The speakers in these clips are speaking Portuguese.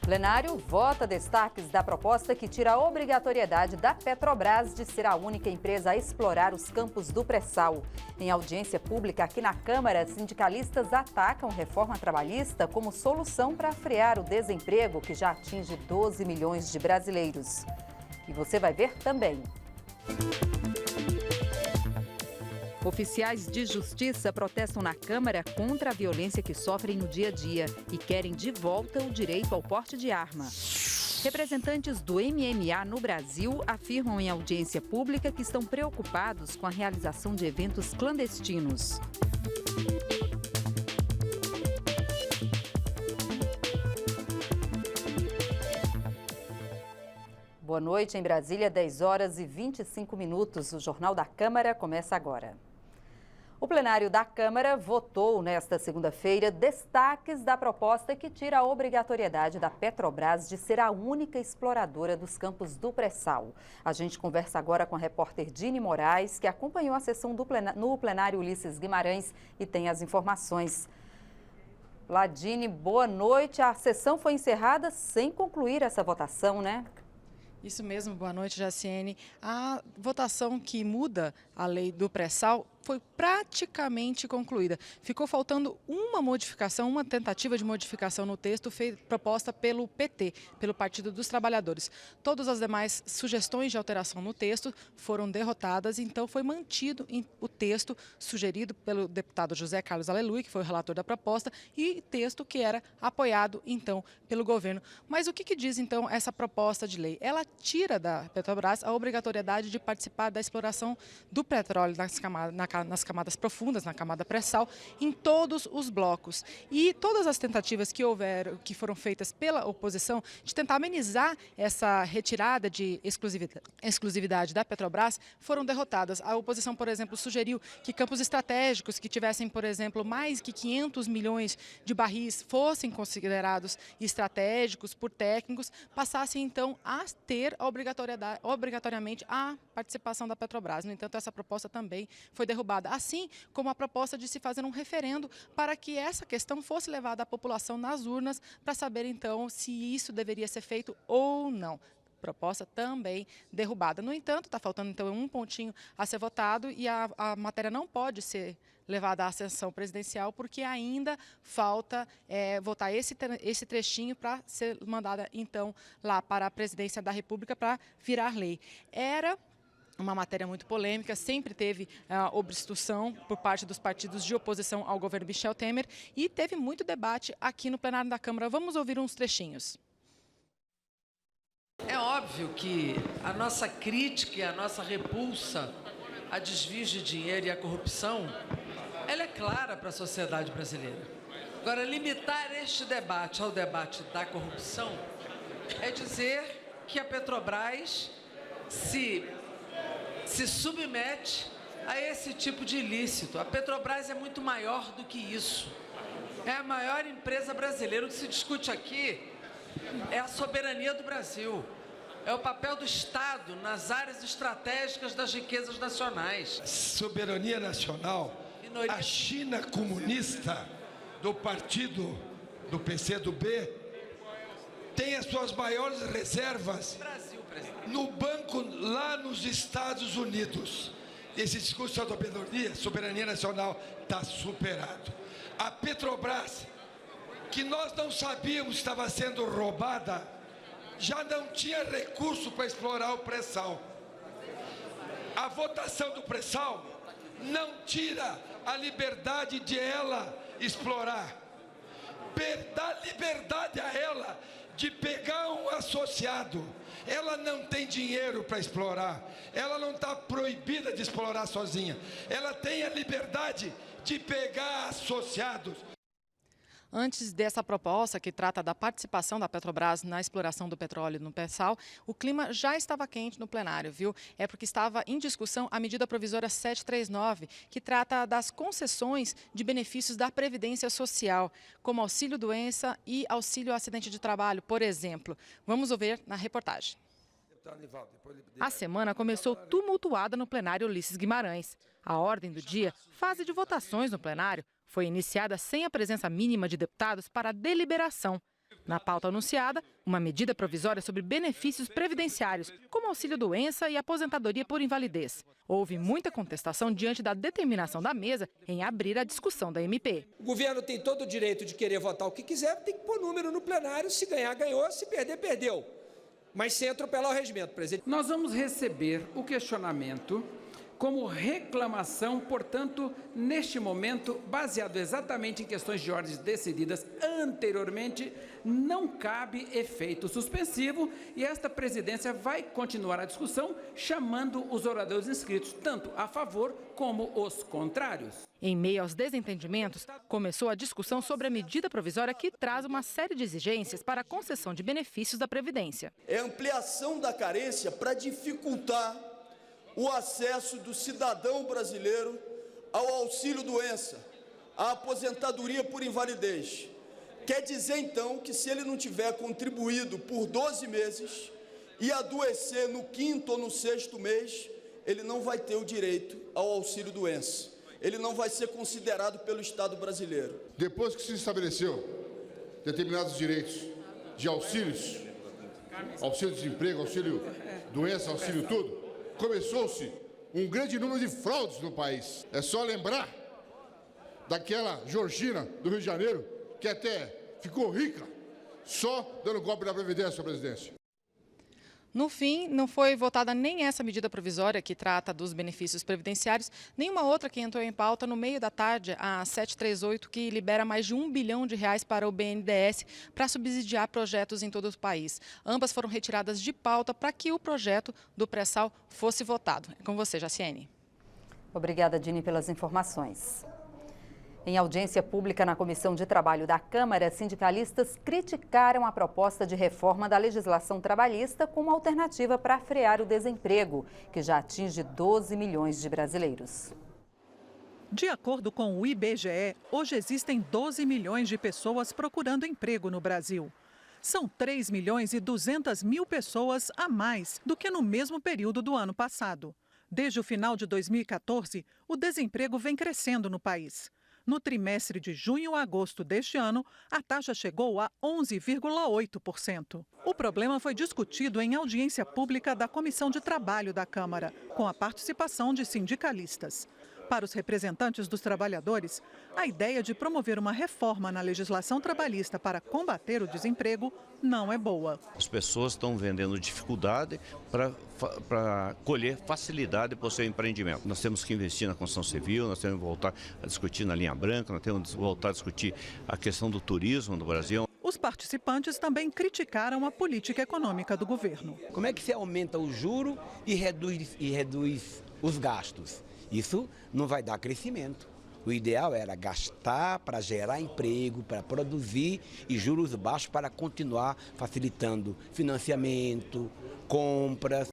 Plenário vota destaques da proposta que tira a obrigatoriedade da Petrobras de ser a única empresa a explorar os campos do pré-sal. Em audiência pública aqui na Câmara, sindicalistas atacam reforma trabalhista como solução para frear o desemprego que já atinge 12 milhões de brasileiros. E você vai ver também. Oficiais de justiça protestam na Câmara contra a violência que sofrem no dia a dia e querem de volta o direito ao porte de arma. Representantes do MMA no Brasil afirmam em audiência pública que estão preocupados com a realização de eventos clandestinos. Boa noite em Brasília, 10 horas e 25 minutos. O Jornal da Câmara começa agora. O plenário da Câmara votou nesta segunda-feira destaques da proposta que tira a obrigatoriedade da Petrobras de ser a única exploradora dos campos do pré-sal. A gente conversa agora com a repórter Dini Moraes, que acompanhou a sessão no plenário Ulisses Guimarães e tem as informações. Dini, boa noite. A sessão foi encerrada sem concluir essa votação, né? Isso mesmo, boa noite, Jaciene. A votação que muda a lei do pré-sal foi praticamente concluída. Ficou faltando uma modificação, uma tentativa de modificação no texto proposta pelo PT, pelo Partido dos Trabalhadores. Todas as demais sugestões de alteração no texto foram derrotadas, então foi mantido o texto sugerido pelo deputado José Carlos Aleluia, que foi o relator da proposta, e texto que era apoiado, então, pelo governo. Mas o que diz, então, essa proposta de lei? Ela tira da Petrobras a obrigatoriedade de participar da exploração do petróleo nas camadas profundas, na camada pré-sal, em todos os blocos. E todas as tentativas que foram feitas pela oposição de tentar amenizar essa retirada de exclusividade da Petrobras foram derrotadas. A oposição, por exemplo, sugeriu que campos estratégicos que tivessem, por exemplo, mais que 500 milhões de barris fossem considerados estratégicos por técnicos, passassem então a ter obrigatoriamente a participação da Petrobras. No entanto, essa proposta também foi derrubada, assim como a proposta de se fazer um referendo para que essa questão fosse levada à população nas urnas para saber então se isso deveria ser feito ou não. Proposta também derrubada. No entanto, está faltando então um pontinho a ser votado e a matéria não pode ser levada à sessão presidencial porque ainda falta votar esse trechinho para ser mandada então lá para a presidência da República para virar lei. Era uma matéria muito polêmica, sempre teve obstrução por parte dos partidos de oposição ao governo Michel Temer e teve muito debate aqui no plenário da Câmara. Vamos ouvir uns trechinhos. É óbvio que a nossa crítica e a nossa repulsa a desvios de dinheiro e a corrupção, ela é clara para a sociedade brasileira. Agora, limitar este debate ao debate da corrupção é dizer que a Petrobras se submete a esse tipo de ilícito. A Petrobras é muito maior do que isso. É a maior empresa brasileira. O que se discute aqui é a soberania do Brasil. É o papel do Estado nas áreas estratégicas das riquezas nacionais. Soberania nacional. A China comunista do partido do PCdoB tem as suas maiores reservas no banco lá nos Estados Unidos. Esse discurso de soberania nacional está superado. A Petrobras, que nós não sabíamos que estava sendo roubada, já não tinha recurso para explorar o pré-sal. A votação do pré-sal não tira a liberdade de ela explorar. Dá liberdade a ela de pegar um associado. Ela não tem dinheiro para explorar. Ela não está proibida de explorar sozinha. Ela tem a liberdade de pegar associados. Antes dessa proposta, que trata da participação da Petrobras na exploração do petróleo no pré-sal, o clima já estava quente no plenário, viu? É porque estava em discussão a medida provisória 739, que trata das concessões de benefícios da Previdência Social, como auxílio-doença e auxílio-acidente de trabalho, por exemplo. Vamos ouvir na reportagem. A semana começou tumultuada no plenário Ulisses Guimarães. A ordem do dia, fase de votações no plenário, foi iniciada sem a presença mínima de deputados para a deliberação. Na pauta anunciada, uma medida provisória sobre benefícios previdenciários, como auxílio-doença e aposentadoria por invalidez. Houve muita contestação diante da determinação da mesa em abrir a discussão da MP. O governo tem todo o direito de querer votar o que quiser, tem que pôr número no plenário, se ganhar, ganhou, se perder, perdeu. Mas sem atropelar o regimento, presidente. Nós vamos receber o questionamento como reclamação, portanto, neste momento, baseado exatamente em questões de ordens decididas anteriormente, não cabe efeito suspensivo e esta presidência vai continuar a discussão, chamando os oradores inscritos, tanto a favor como os contrários. Em meio aos desentendimentos, começou a discussão sobre a medida provisória que traz uma série de exigências para a concessão de benefícios da Previdência. É ampliação da carência para dificultar o acesso do cidadão brasileiro ao auxílio-doença, à aposentadoria por invalidez. Quer dizer, então, que se ele não tiver contribuído por 12 meses e adoecer no 5º ou no 6º mês, ele não vai ter o direito ao auxílio-doença. Ele não vai ser considerado pelo Estado brasileiro. Depois que se estabeleceu determinados direitos de auxílios, auxílio-desemprego, auxílio-doença, auxílio tudo, começou-se um grande número de fraudes no país. É só lembrar daquela Georgina do Rio de Janeiro, que até ficou rica só dando golpe na Previdência, presidência. No fim, não foi votada nem essa medida provisória que trata dos benefícios previdenciários, nem uma outra que entrou em pauta no meio da tarde, a 738, que libera mais de R$1 bilhão para o BNDES para subsidiar projetos em todo o país. Ambas foram retiradas de pauta para que o projeto do pré-sal fosse votado. É com você, Jaciene. Obrigada, Dini, pelas informações. Em audiência pública na Comissão de Trabalho da Câmara, sindicalistas criticaram a proposta de reforma da legislação trabalhista como alternativa para frear o desemprego, que já atinge 12 milhões de brasileiros. De acordo com o IBGE, hoje existem 12 milhões de pessoas procurando emprego no Brasil. São 3 milhões e 200 mil pessoas a mais do que no mesmo período do ano passado. Desde o final de 2014, o desemprego vem crescendo no país. No trimestre de junho a agosto deste ano, a taxa chegou a 11,8%. O problema foi discutido em audiência pública da Comissão de Trabalho da Câmara, com a participação de sindicalistas. Para os representantes dos trabalhadores, a ideia de promover uma reforma na legislação trabalhista para combater o desemprego não é boa. As pessoas estão vendendo dificuldade para colher facilidade para o seu empreendimento. Nós temos que investir na construção civil, nós temos que voltar a discutir na linha branca, nós temos que voltar a discutir a questão do turismo no Brasil. Os participantes também criticaram a política econômica do governo. Como é que se aumenta o juro e reduz os gastos? Isso não vai dar crescimento. O ideal era gastar para gerar emprego, para produzir e juros baixos para continuar facilitando financiamento, compras.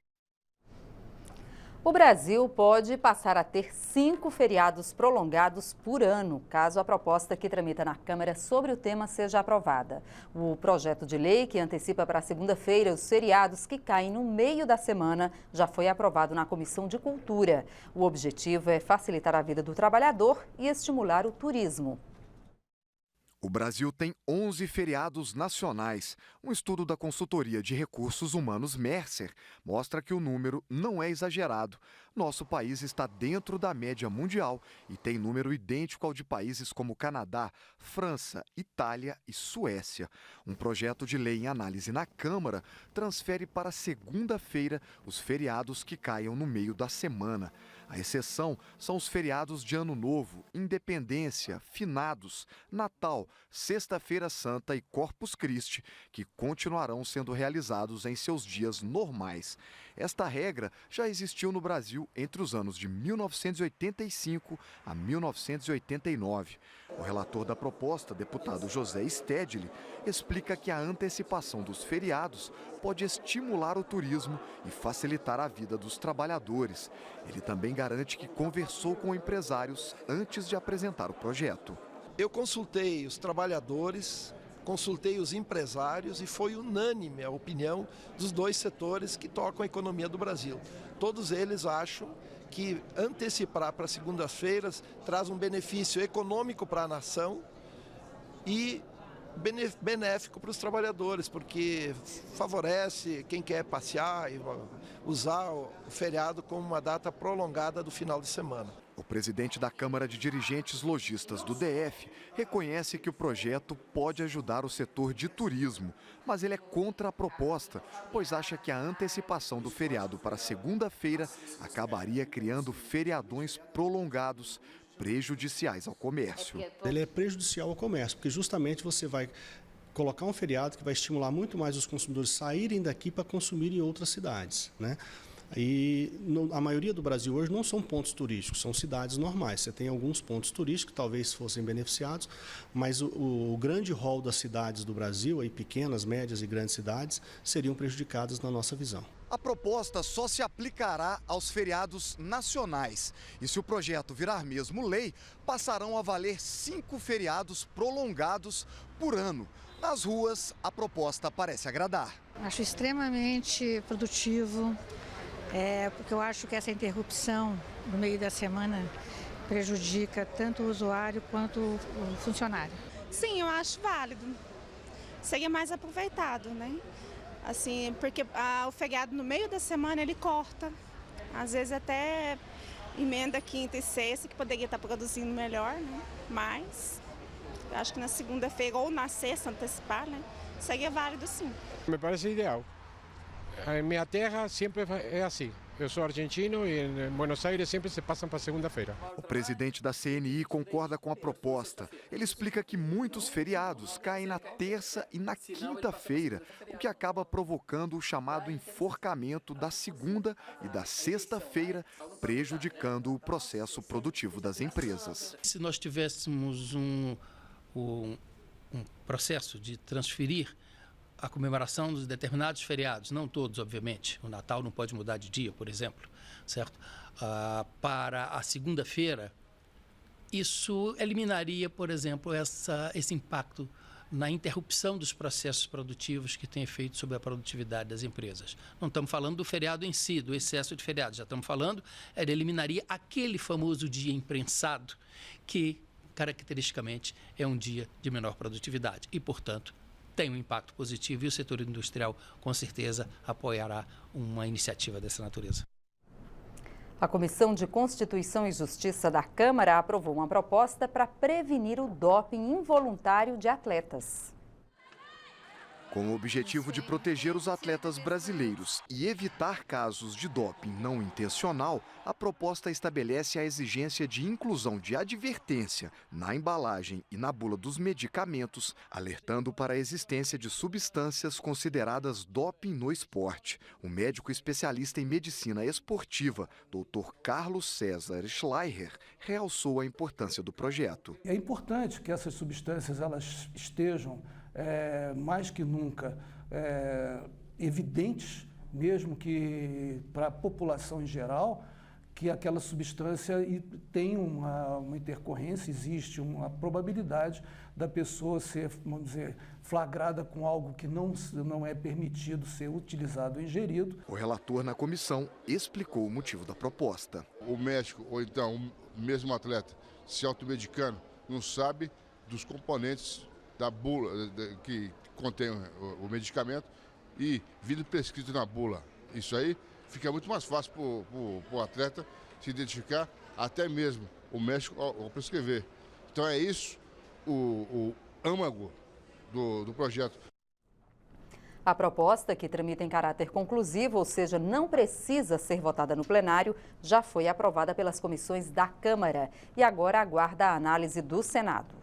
O Brasil pode passar a ter 5 feriados prolongados por ano, caso a proposta que tramita na Câmara sobre o tema seja aprovada. O projeto de lei que antecipa para segunda-feira os feriados que caem no meio da semana já foi aprovado na Comissão de Cultura. O objetivo é facilitar a vida do trabalhador e estimular o turismo. O Brasil tem 11 feriados nacionais. Um estudo da consultoria de recursos humanos Mercer mostra que o número não é exagerado. Nosso país está dentro da média mundial e tem número idêntico ao de países como Canadá, França, Itália e Suécia. Um projeto de lei em análise na Câmara transfere para segunda-feira os feriados que caiam no meio da semana. A exceção são os feriados de Ano Novo, Independência, Finados, Natal, Sexta-feira Santa e Corpus Christi, que continuarão sendo realizados em seus dias normais. Esta regra já existiu no Brasil entre os anos de 1985 a 1989. O relator da proposta, deputado José Stedley, explica que a antecipação dos feriados pode estimular o turismo e facilitar a vida dos trabalhadores. Ele também garante que conversou com empresários antes de apresentar o projeto. Eu consultei os trabalhadores, consultei os empresários e foi unânime a opinião dos dois setores que tocam a economia do Brasil. Todos eles acham que antecipar para segundas-feiras traz um benefício econômico para a nação e benéfico para os trabalhadores, porque favorece quem quer passear e usar o feriado como uma data prolongada do final de semana. O presidente da Câmara de Dirigentes Lojistas do DF reconhece que o projeto pode ajudar o setor de turismo, mas ele é contra a proposta, pois acha que a antecipação do feriado para segunda-feira acabaria criando feriadões prolongados, prejudiciais ao comércio. Ele é prejudicial ao comércio, porque justamente você vai colocar um feriado que vai estimular muito mais os consumidores a saírem daqui para consumir em outras cidades, né? E a maioria do Brasil hoje não são pontos turísticos, são cidades normais. Você tem alguns pontos turísticos que talvez fossem beneficiados, mas o grande rol das cidades do Brasil, aí pequenas, médias e grandes cidades, seriam prejudicadas na nossa visão. A proposta só se aplicará aos feriados nacionais. E se o projeto virar mesmo lei, passarão a valer 5 feriados prolongados por ano. Nas ruas, a proposta parece agradar. Acho extremamente produtivo. Porque eu acho que essa interrupção no meio da semana prejudica tanto o usuário quanto o funcionário. Sim, eu acho válido. Seria mais aproveitado, né? Assim, porque o feriado no meio da semana ele corta. Às vezes até emenda quinta e sexta, que poderia estar produzindo melhor, né? Mas eu acho que na segunda-feira ou na sexta antecipar, né? Seria válido sim. Me parece ideal. Em minha terra sempre é assim. Eu sou argentino e em Buenos Aires sempre se passam para segunda-feira. O presidente da CNI concorda com a proposta. Ele explica que muitos feriados caem na terça e na quinta-feira, o que acaba provocando o chamado enforcamento da segunda e da sexta-feira, prejudicando o processo produtivo das empresas. Se nós tivéssemos um processo de transferir a comemoração dos determinados feriados, não todos, obviamente, o Natal não pode mudar de dia, por exemplo, certo? Para a segunda-feira, isso eliminaria, por exemplo, esse impacto na interrupção dos processos produtivos que tem efeito sobre a produtividade das empresas. Não estamos falando do feriado em si, do excesso de feriados, já estamos falando, ele eliminaria aquele famoso dia imprensado, que caracteristicamente é um dia de menor produtividade e, portanto, tem um impacto positivo e o setor industrial, com certeza, apoiará uma iniciativa dessa natureza. A Comissão de Constituição e Justiça da Câmara aprovou uma proposta para prevenir o doping involuntário de atletas. Com o objetivo de proteger os atletas brasileiros e evitar casos de doping não intencional, a proposta estabelece a exigência de inclusão de advertência na embalagem e na bula dos medicamentos, alertando para a existência de substâncias consideradas doping no esporte. O médico especialista em medicina esportiva, Dr. Carlos César Schleicher, realçou a importância do projeto. É importante que essas substâncias elas estejam mais que nunca evidentes, mesmo que para a população em geral, que aquela substância tem uma intercorrência, existe uma probabilidade da pessoa ser, vamos dizer, flagrada com algo que não é permitido ser utilizado ou ingerido. O relator na comissão explicou o motivo da proposta. O médico, ou então o mesmo atleta, se automedicando, não sabe dos componentes da bula que contém o medicamento e vindo prescrito na bula. Isso aí fica muito mais fácil para o atleta se identificar, até mesmo o médico ao prescrever. Então é isso o âmago do projeto. A proposta, que tramita em caráter conclusivo, ou seja, não precisa ser votada no plenário, já foi aprovada pelas comissões da Câmara e agora aguarda a análise do Senado.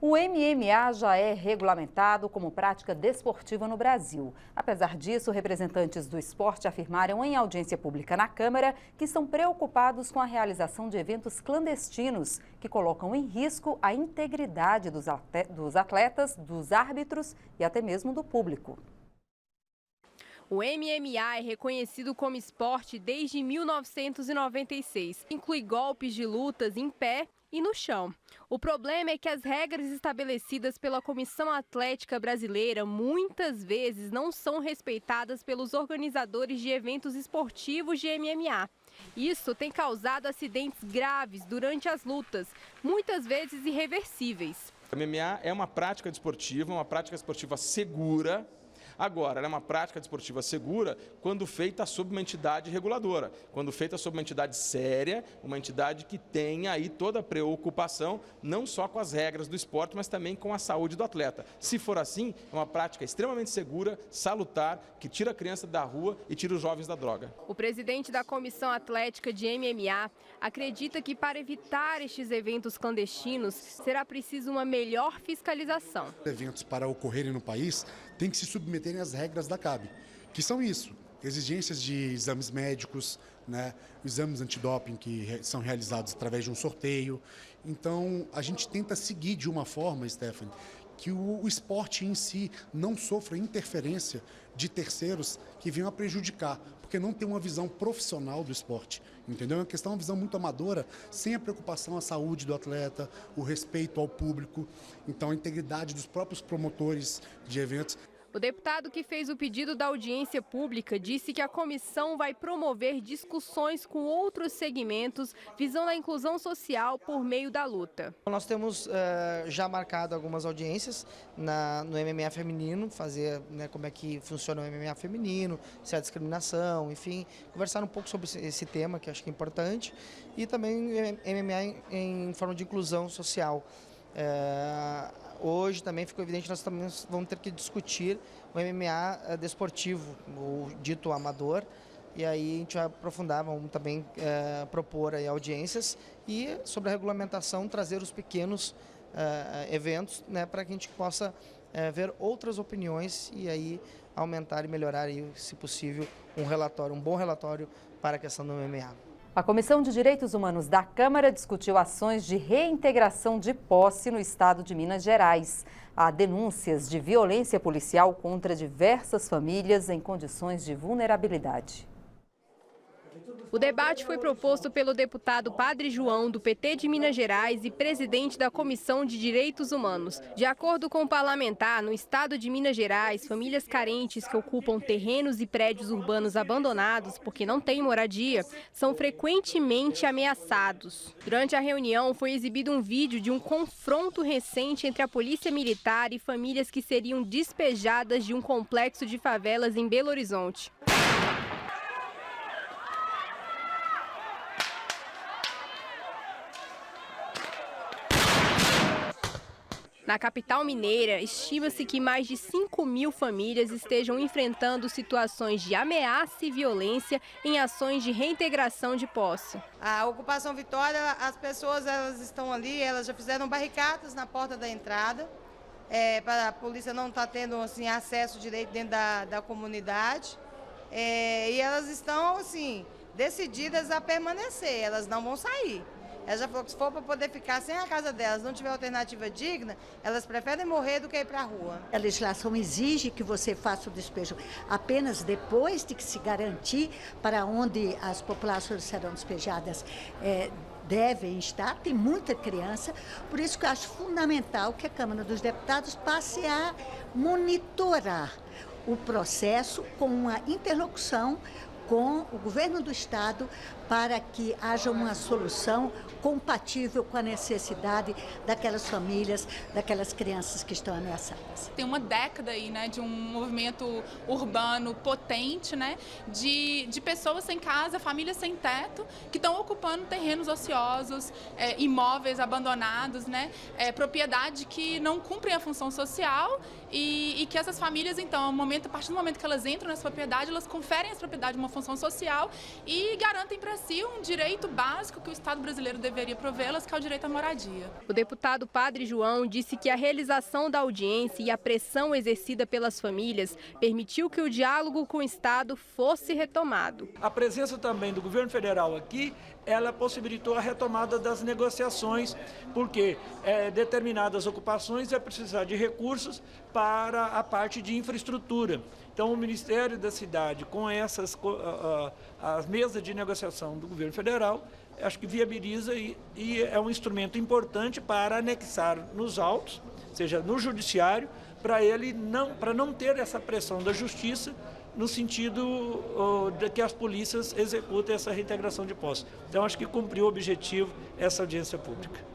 O MMA já é regulamentado como prática desportiva no Brasil. Apesar disso, representantes do esporte afirmaram em audiência pública na Câmara que estão preocupados com a realização de eventos clandestinos que colocam em risco a integridade dos atletas, dos árbitros e até mesmo do público. O MMA é reconhecido como esporte desde 1996. Inclui golpes de lutas em pé e no chão. O problema é que as regras estabelecidas pela Comissão Atlética Brasileira muitas vezes não são respeitadas pelos organizadores de eventos esportivos de MMA. Isso tem causado acidentes graves durante as lutas, muitas vezes irreversíveis. A MMA é uma prática desportiva segura. Agora, ela é uma prática desportiva segura quando feita sob uma entidade reguladora, quando feita sob uma entidade séria, uma entidade que tenha aí toda a preocupação, não só com as regras do esporte, mas também com a saúde do atleta. Se for assim, é uma prática extremamente segura, salutar, que tira a criança da rua e tira os jovens da droga. O presidente da Comissão Atlética de MMA acredita que para evitar estes eventos clandestinos, será preciso uma melhor fiscalização. Eventos para ocorrerem no país têm que se submeterem às regras da CAB, que são isso, exigências de exames médicos, né, exames antidoping que são realizados através de um sorteio. Então, a gente tenta seguir de uma forma, Stephanie, que o esporte em si não sofra interferência de terceiros que venham a prejudicar, porque não tem uma visão profissional do esporte, entendeu? É uma questão, uma visão muito amadora, sem a preocupação à saúde do atleta, o respeito ao público, então a integridade dos próprios promotores de eventos. O deputado que fez o pedido da audiência pública disse que a comissão vai promover discussões com outros segmentos visando a inclusão social por meio da luta. Nós temos já marcado algumas audiências no MMA feminino, fazer, né, como é que funciona o MMA feminino, se há discriminação, enfim, conversar um pouco sobre esse tema que acho que é importante, e também MMA em forma de inclusão social. Hoje também ficou evidente que nós também vamos ter que discutir o MMA desportivo, o dito amador, e aí a gente vai aprofundar, vamos também propor aí audiências e sobre a regulamentação trazer os pequenos eventos, né, para que a gente possa ver outras opiniões e aí aumentar e melhorar, aí, se possível, um bom relatório para a questão do MMA. A Comissão de Direitos Humanos da Câmara discutiu ações de reintegração de posse no estado de Minas Gerais. Há denúncias de violência policial contra diversas famílias em condições de vulnerabilidade. O debate foi proposto pelo deputado Padre João, do PT de Minas Gerais e presidente da Comissão de Direitos Humanos. De acordo com o parlamentar, no estado de Minas Gerais, famílias carentes que ocupam terrenos e prédios urbanos abandonados porque não têm moradia são frequentemente ameaçados. Durante a reunião, foi exibido um vídeo de um confronto recente entre a Polícia Militar e famílias que seriam despejadas de um complexo de favelas em Belo Horizonte. Na capital mineira, estima-se que mais de 5.000 famílias estejam enfrentando situações de ameaça e violência em ações de reintegração de posse. A ocupação Vitória, as pessoas elas estão ali, elas já fizeram barricadas na porta da entrada, para a polícia não estar tendo assim, acesso direito dentro da comunidade. E elas estão assim, decididas a permanecer, elas não vão sair. Ela já falou que se for para poder ficar sem a casa delas, não tiver alternativa digna, elas preferem morrer do que ir para a rua. A legislação exige que você faça o despejo apenas depois de que se garantir para onde as populações serão despejadas devem estar. Tem muita criança, por isso que eu acho fundamental que a Câmara dos Deputados passe a monitorar o processo com uma interlocução com o governo do estado para que haja uma solução compatível com a necessidade daquelas famílias, daquelas crianças que estão ameaçadas. Tem uma década aí, né, de um movimento urbano potente, né, de pessoas sem casa, famílias sem teto, que estão ocupando terrenos ociosos, imóveis abandonados, né, propriedade que não cumprem a função social e que essas famílias, então, a partir do momento que elas entram nessa propriedade, elas conferem essa propriedade uma função social e garantem para si um direito básico que o Estado brasileiro deveria provê-las, que é o direito à moradia. O deputado Padre João disse que a realização da audiência e a pressão exercida pelas famílias permitiu que o diálogo com o Estado fosse retomado. A presença também do governo federal aqui, ela possibilitou a retomada das negociações, porque determinadas ocupações vai precisar de recursos para a parte de infraestrutura. Então, o Ministério da Cidade, com as mesas de negociação do governo federal, acho que viabiliza e é um instrumento importante para anexar nos autos, ou seja, no judiciário, para não ter essa pressão da justiça no sentido de que as polícias executem essa reintegração de posse. Então, acho que cumpriu o objetivo essa audiência pública.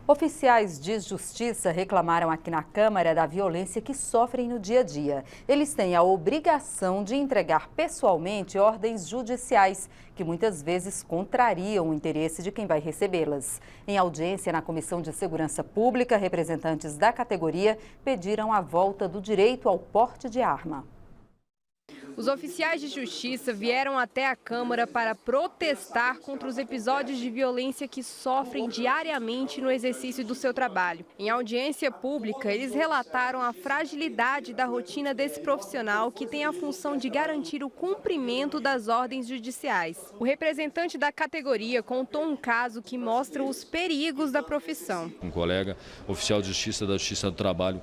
Oficiais de justiça reclamaram aqui na Câmara da violência que sofrem no dia a dia. Eles têm a obrigação de entregar pessoalmente ordens judiciais, que muitas vezes contrariam o interesse de quem vai recebê-las. Em audiência na Comissão de Segurança Pública, representantes da categoria pediram a volta do direito ao porte de arma. Os oficiais de justiça vieram até a Câmara para protestar contra os episódios de violência que sofrem diariamente no exercício do seu trabalho. Em audiência pública, eles relataram a fragilidade da rotina desse profissional que tem a função de garantir o cumprimento das ordens judiciais. O representante da categoria contou um caso que mostra os perigos da profissão. Um colega oficial de justiça da Justiça do Trabalho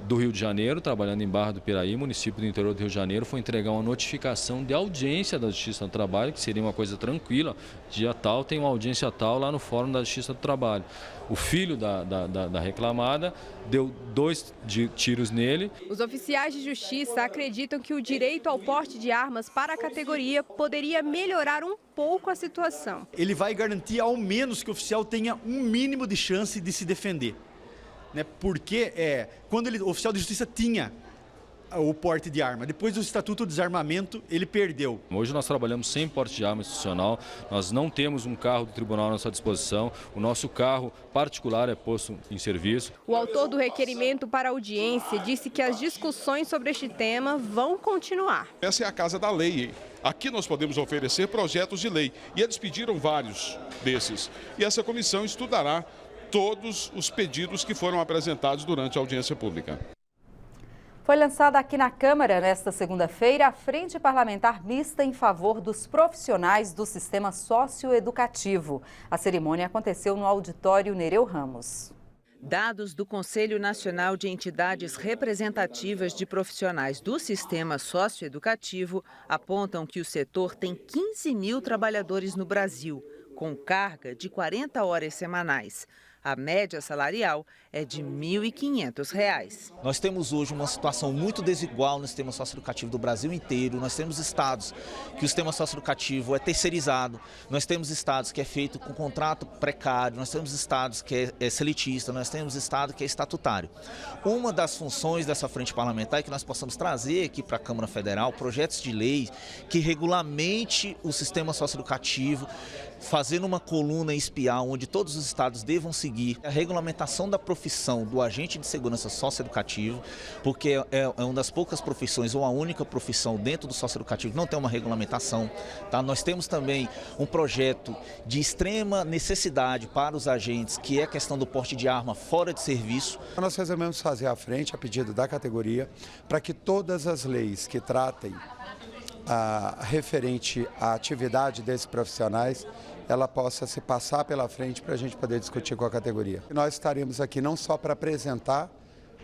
do Rio de Janeiro, trabalhando em Barra do Piraí, município do interior do Rio de Janeiro, foi entregar uma notificação de audiência da Justiça do Trabalho, que seria uma coisa tranquila, dia tal tem uma audiência tal lá no Fórum da Justiça do Trabalho. O filho da reclamada deu 2 tiros nele. Os oficiais de justiça acreditam que o direito ao porte de armas para a categoria poderia melhorar um pouco a situação. Ele vai garantir ao menos que o oficial tenha um mínimo de chance de se defender. Porque quando o oficial de justiça tinha o porte de arma, depois do Estatuto de Desarmamento, ele perdeu. Hoje nós trabalhamos sem porte de arma institucional, nós não temos um carro do tribunal à nossa disposição, o nosso carro particular é posto em serviço. O autor do requerimento para audiência disse que as discussões sobre este tema vão continuar. Essa é a casa da lei. Aqui nós podemos oferecer projetos de lei e eles pediram vários desses. E essa comissão estudará todos os pedidos que foram apresentados durante a audiência pública. Foi lançada aqui na Câmara, nesta segunda-feira, a Frente Parlamentar Mista em favor dos profissionais do sistema socioeducativo. A cerimônia aconteceu no auditório Nereu Ramos. Dados do Conselho Nacional de Entidades Representativas de Profissionais do Sistema Socioeducativo apontam que o setor tem 15 mil trabalhadores no Brasil, com carga de 40 horas semanais. A média salarial é de R$ 1.500. Nós temos hoje uma situação muito desigual no sistema socioeducativo do Brasil inteiro. Nós temos estados que o sistema socioeducativo é terceirizado, nós temos estados que é feito com contrato precário, nós temos estados que é seletista, nós temos estado que é estatutário. Uma das funções dessa frente parlamentar é que nós possamos trazer aqui para a Câmara Federal projetos de lei que regulamente o sistema socioeducativo, fazendo uma coluna espial onde todos os estados devam seguir a regulamentação da profissão do agente de segurança socioeducativo, porque é uma das poucas profissões ou a única profissão dentro do socioeducativo que não tem uma regulamentação. Tá? Nós temos também um projeto de extrema necessidade para os agentes, que é a questão do porte de arma fora de serviço. Nós resolvemos fazer a frente, a pedido da categoria, para que todas as leis que tratem referente à atividade desses profissionais, ela possa se passar pela frente para a gente poder discutir com a categoria. Nós estaremos aqui não só para apresentar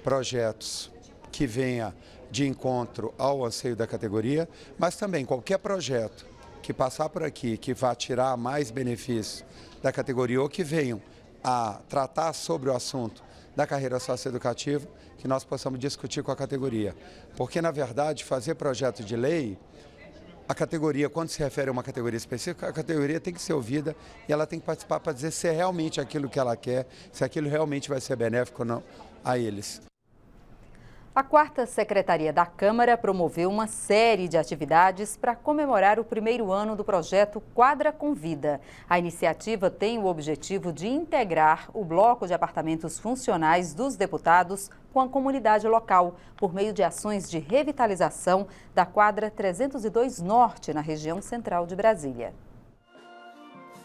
projetos que venha de encontro ao anseio da categoria, mas também qualquer projeto que passar por aqui, que vá tirar mais benefícios da categoria ou que venham a tratar sobre o assunto da carreira socioeducativa, que nós possamos discutir com a categoria. Porque, na verdade, fazer projeto de lei, a categoria, quando se refere a uma categoria específica, a categoria tem que ser ouvida e ela tem que participar para dizer se é realmente aquilo que ela quer, se aquilo realmente vai ser benéfico ou não a eles. A 4ª Secretaria da Câmara promoveu uma série de atividades para comemorar o primeiro ano do projeto Quadra com Vida. A iniciativa tem o objetivo de integrar o bloco de apartamentos funcionais dos deputados com a comunidade local, por meio de ações de revitalização da Quadra 302 Norte, na região central de Brasília.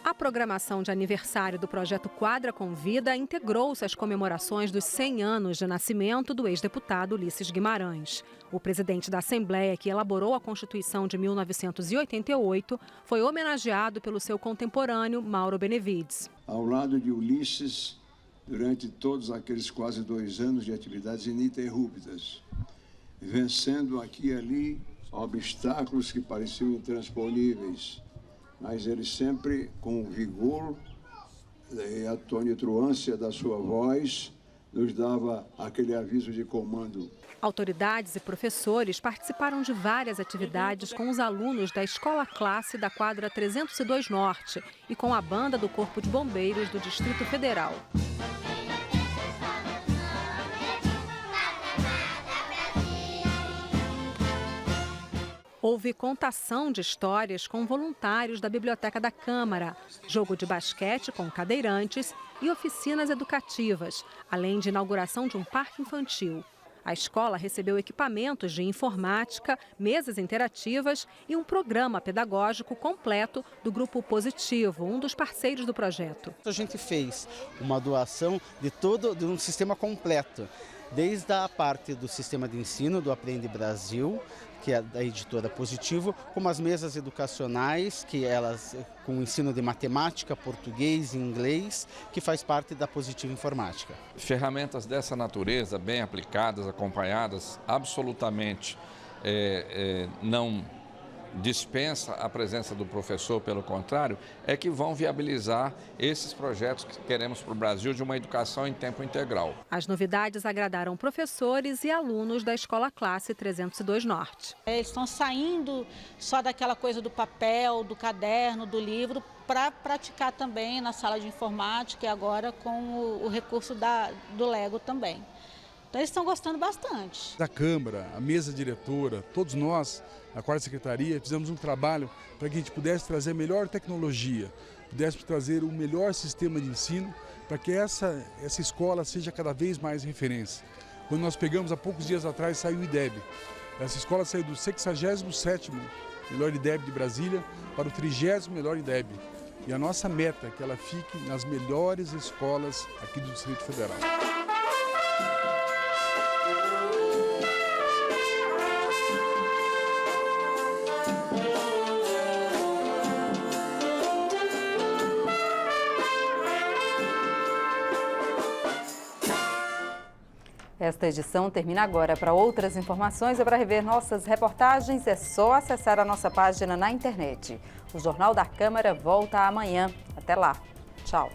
A programação de aniversário do projeto Quadra com Vida integrou-se às comemorações dos 100 anos de nascimento do ex-deputado Ulisses Guimarães. O presidente da Assembleia, que elaborou a Constituição de 1988, foi homenageado pelo seu contemporâneo Mauro Benevides. Ao lado de Ulisses, durante todos aqueles quase 2 anos de atividades ininterruptas, vencendo aqui e ali obstáculos que pareciam intransponíveis, mas ele sempre, com o vigor e a tonitruância da sua voz, nos dava aquele aviso de comando. Autoridades e professores participaram de várias atividades com os alunos da Escola Classe da Quadra 302 Norte e com a banda do Corpo de Bombeiros do Distrito Federal. Houve contação de histórias com voluntários da Biblioteca da Câmara, jogo de basquete com cadeirantes e oficinas educativas, além de inauguração de um parque infantil. A escola recebeu equipamentos de informática, mesas interativas e um programa pedagógico completo do Grupo Positivo, um dos parceiros do projeto. A gente fez uma doação de um sistema completo, desde a parte do sistema de ensino do Aprende Brasil, que é da editora Positivo, como as mesas educacionais, que elas com o ensino de matemática, português e inglês, que faz parte da Positivo Informática. Ferramentas dessa natureza, bem aplicadas, acompanhadas, absolutamente não dispensa a presença do professor, pelo contrário, é que vão viabilizar esses projetos que queremos para o Brasil de uma educação em tempo integral. As novidades agradaram professores e alunos da Escola Classe 302 Norte. Eles estão saindo só daquela coisa do papel, do caderno, do livro, para praticar também na sala de informática e agora com o recurso do Lego também. Então eles estão gostando bastante. Da Câmara, a mesa diretora, todos nós, a quarta secretaria, fizemos um trabalho para que a gente pudesse trazer a melhor tecnologia, pudéssemos trazer o melhor sistema de ensino para que essa escola seja cada vez mais referência. Quando nós pegamos, há poucos dias atrás, saiu o IDEB. Essa escola saiu do 67º melhor IDEB de Brasília para o 30º melhor IDEB. E a nossa meta é que ela fique nas melhores escolas aqui do Distrito Federal. Esta edição termina agora. Para outras informações ou para rever nossas reportagens, é só acessar a nossa página na internet. O Jornal da Câmara volta amanhã. Até lá. Tchau.